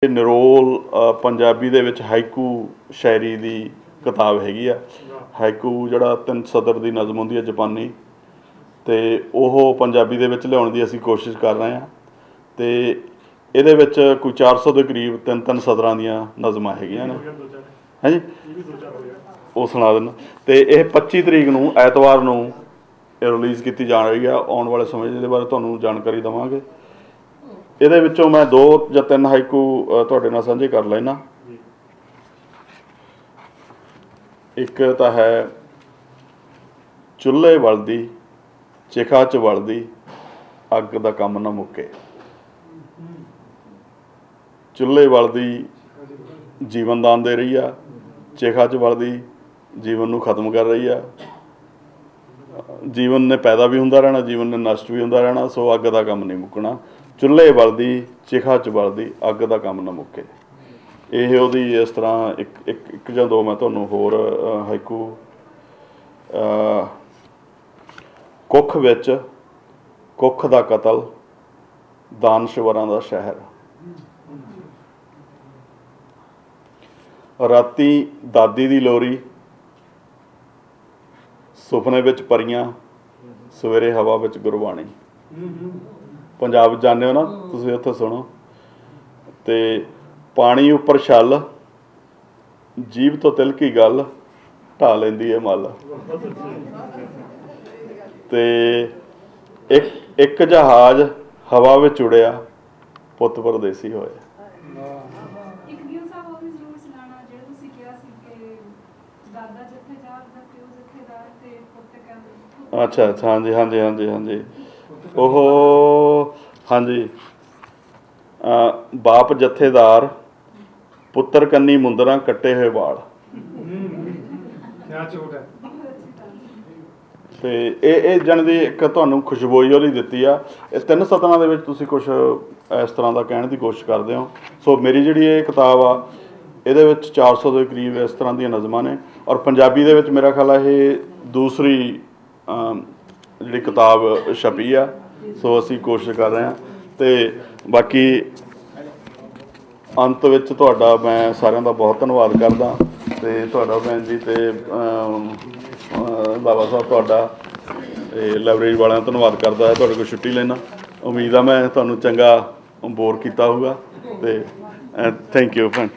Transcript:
निरोल पंजाबी दे विच haiku शायरी दी किताब हैगी आ। Haiku जिहड़ा 3 सदर दी नज़म हुंदी है जापानी, ते ओह पंजाबी दे विच लियाउण दी असीं कोशिश कर रहे हैं। ते इहदे विच कोई 400 के करीब 3-3 सदरां दीयां नज़मां हैगियां ने। है जी, वो सुना देना। तो यह 25 तरीक नूं ऐतवार नूं रिलीज़ की जा रही है। आने वाले समय इहदे बारे तुहानूं जानकारी देवांगे। ਇਹਦੇ ਵਿੱਚੋਂ मैं 2 ਜਾਂ 3 ਹਾਈਕੂ ਤੁਹਾਡੇ ਨਾਲ ਸਾਂਝੇ कर ਲੈਣਾ। ਇੱਕ ਤਾਂ है ਚੁੱਲ੍ਹੇ ਬਲਦੀ ਚਿਖਾ 'ਚ ਵਲਦੀ ਅੱਗ ਦਾ ਕੰਮ ਨਾ ਮੁੱਕੇ। ਚੁੱਲ੍ਹੇ ਬਲਦੀ ਜੀਵਨ ਦਾਨ ਦੇ ਰਹੀ ਆ, ਚਿਖਾ 'ਚ ਵਲਦੀ ਜੀਵਨ ਨੂੰ ਖਤਮ कर रही ਆ। ਜੀਵਨ ਨੇ पैदा भी ਹੁੰਦਾ रहना, जीवन ने नष्ट भी ਹੁੰਦਾ रहना। सो ਅੱਗ ਦਾ ਕੰਮ नहीं मुकना। चुल्हे बलदी चिखा च बलदी अग का काम ना मुके। ਇਹ ਉਹਦੀ इस तरह एक ਜਾਂ 2 मैं ਤੁਹਾਨੂੰ होर हाइकू कुख विच कुख दा कतल दानशवरां दा शहर। राती दादी दी लोरी सुपने विच परियां सवेरे हवा विच गुरबाणी। पंजाब जाने हो ना तुसीं, उत्थे सुनो। ते पानी उपर छल जीभ तो तिलकी गल ढा लैंदी है मल। ते एक जहाज हवा विच उड़िया पुत परदेसी होए। अच्छा अच्छा, हाँ जी हाँ जी हाँ जी हाँ जी। ओह हाँ जी, बाप जथेदार पुत्र कन्नी मुंदरा कट्टे हुए वाल। ते ਇਹ ਜਣ ਦੀ ਇੱਕ ਤੁਹਾਨੂੰ ਖੁਸ਼ਬੋਈ ਉਹਦੀ ਦਿੱਤੀ ਆ। ਇਹ 3 ਸਤਰਾਂ ਦੇ ਵਿੱਚ ਤੁਸੀਂ ਕੁਛ ਇਸ ਤਰ੍ਹਾਂ ਦਾ ਕਹਿਣ ਦੀ ਕੋਸ਼ਿਸ਼ ਕਰਦੇ ਹੋ। ਸੋ ਮੇਰੀ ਜਿਹੜੀ ਇਹ ਕਿਤਾਬ ਆ ਇਹਦੇ ਵਿੱਚ 400 ਦੇ ਕਰੀਬ ਇਸ ਤਰ੍ਹਾਂ ਦੀਆਂ ਨਜ਼ਮਾਂ ਨੇ। ਔਰ ਪੰਜਾਬੀ ਦੇ ਵਿੱਚ ਮੇਰਾ ਖਿਆਲ ਆ ਇਹ ਦੂਸਰੀ ਜਿਹੜੀ ਕਿਤਾਬ ਛਪੀ ਆ। ਸੋ ਅਸੀਂ ਕੋਸ਼ਿਸ਼ ਕਰ ਰਹੇ ਹਾਂ। ਤੇ ਬਾਕੀ ਅੰਤ ਵਿੱਚ ਤੁਹਾਡਾ ਮੈਂ ਸਾਰਿਆਂ ਦਾ ਬਹੁਤ ਧੰਨਵਾਦ ਕਰਦਾ। ਤੇ ਤੁਹਾਡਾ ਭੈਣ ਜੀ ਤੇ ਬਾਬਾ ਸਾਹਿਬ ਤੁਹਾਡਾ ਤੇ ਲਾਇਬ੍ਰੇਰੀ ਵਾਲਿਆਂ ਦਾ ਧੰਨਵਾਦ ਕਰਦਾ ਹੈ। ਤੁਹਾਡੇ ਕੋਲ ਛੁੱਟੀ ਲੈਣਾ। ਉਮੀਦ ਆ ਮੈਂ ਤੁਹਾਨੂੰ ਚੰਗਾ ਬੋਰ ਕੀਤਾ ਹੋਊਗਾ। ਤੇ ਥੈਂਕ ਯੂ ਭੈਣ।